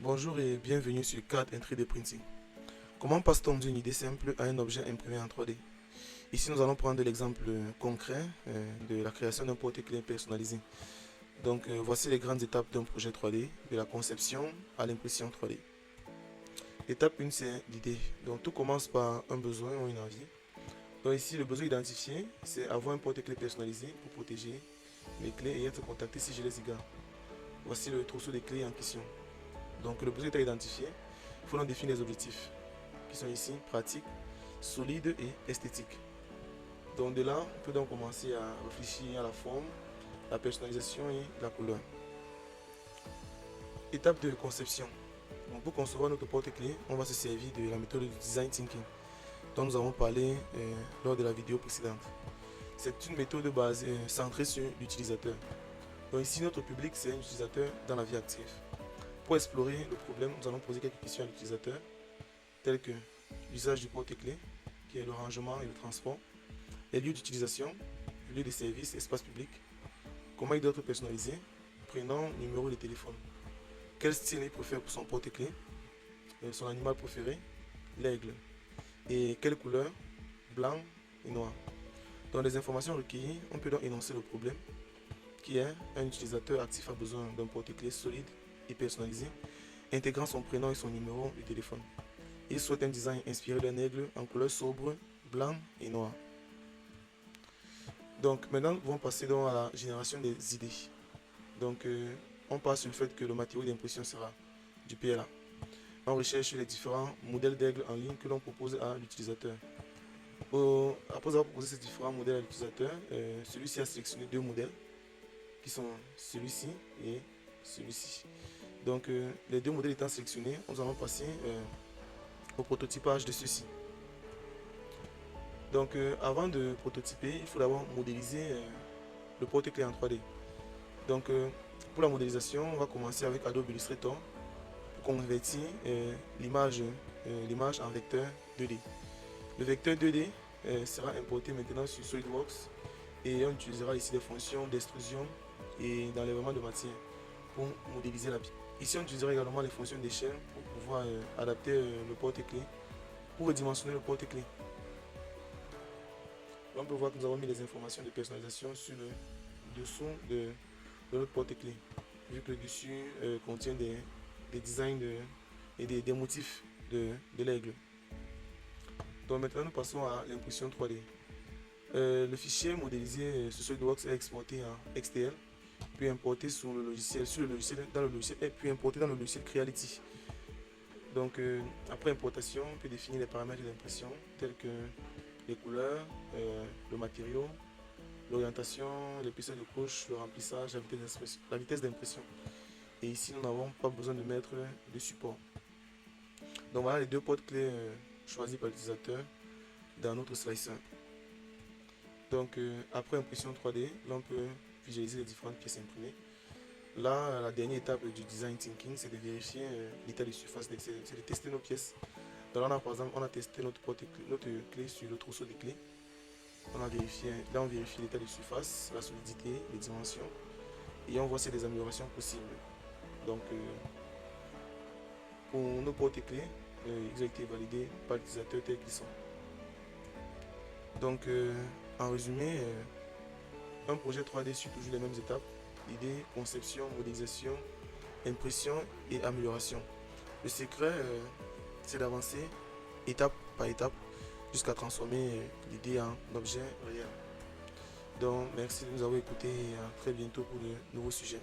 Bonjour et bienvenue sur CAD 3D Printing. Comment passe-t-on d'une idée simple à un objet imprimé en 3D? Ici, nous allons prendre l'exemple concret de la création d'un porte-clés personnalisé. Donc, voici les grandes étapes d'un projet 3D, de la conception à l'impression 3D. L'étape 1, c'est l'idée. Donc, tout commence par un besoin ou une envie. Donc, ici, le besoin identifié, c'est avoir un porte-clés personnalisé pour protéger mes clés et être contacté si je les égare. Voici le trousseau des clés en question. Donc, le besoin est identifié. Il faut donc définir les objectifs qui sont ici, pratiques, solides et esthétiques. Donc de là, on peut donc commencer à réfléchir à la forme, la personnalisation et la couleur. Étape de conception. Donc pour concevoir notre porte-clés, on va se servir de la méthode de design thinking dont nous avons parlé lors de la vidéo précédente. C'est une méthode basée, centrée sur l'utilisateur. Donc ici, notre public, c'est un utilisateur dans la vie active. Pour explorer le problème, nous allons poser quelques questions à l'utilisateur, telles que l'usage du porte-clés, qui est le rangement et le transport, les lieux d'utilisation, lieux de service, espace public, comment il doit être personnalisé, prénom, numéro de téléphone, quel style il préfère pour son porte-clés, son animal préféré, l'aigle, et quelle couleur, blanc et noir. Dans les informations recueillies, on peut donc énoncer le problème, qui est un utilisateur actif a besoin d'un porte-clés solide et personnalisé, intégrant son prénom et son numéro de téléphone. Il souhaite un design inspiré d'un aigle en couleur sobre, blanc et noir. Donc maintenant, nous allons passer donc à la génération des idées. Donc on passe sur le fait que le matériau d'impression sera du PLA. On recherche les différents modèles d'aigle en ligne que l'on propose à l'utilisateur. Après avoir proposé ces différents modèles à l'utilisateur, celui-ci a sélectionné deux modèles qui sont celui-ci et celui-ci. Donc les deux modèles étant sélectionnés, nous allons passer au prototypage de ceux-ci. Donc avant de prototyper, il faut d'abord modéliser le porte-clés en 3D. Donc pour la modélisation, on va commencer avec Adobe Illustrator pour convertir l'image en vecteur 2D. Le vecteur 2D sera importé maintenant sur SolidWorks et on utilisera ici des fonctions d'extrusion et d'enlèvement de matière pour modéliser la pièce. Ici, on utilisera également les fonctions d'échelle pour pouvoir adapter le porte-clés, pour redimensionner le porte-clés. On peut voir que nous avons mis les informations de personnalisation sur le dessous de notre porte-clés, vu que le dessus contient des designs et des motifs de l'aigle. Donc maintenant, nous passons à l'impression 3D. Le fichier modélisé sur SolidWorks est exporté en XTL, puis importé dans le logiciel, et puis importé dans le logiciel Creality. Donc après importation, on peut définir les paramètres d'impression tels que les couleurs, le matériau, l'orientation, l'épaisseur de couche, le remplissage, la vitesse d'impression. Et ici, nous n'avons pas besoin de mettre de support. Donc voilà les deux porte-clés choisis par l'utilisateur dans notre slicer. Donc après impression 3D, là on peut visualiser les différentes pièces imprimées. Là, la dernière étape du design thinking, c'est de vérifier l'état de surface, c'est de tester nos pièces. Donc là, par exemple, on a testé notre clé sur le trousseau de clés. On vérifie l'état de surface, la solidité, les dimensions. Et on voit s'il y a des améliorations possibles. Donc, pour nos porte-clés, ils ont été validés par l'utilisateur tel qu'ils sont. Donc, en résumé, un projet 3D suit toujours les mêmes étapes: idée, conception, modélisation, impression et amélioration. Le secret, c'est d'avancer étape par étape jusqu'à transformer l'idée en objet réel. Donc merci de nous avoir écoutés et à très bientôt pour de nouveaux sujets.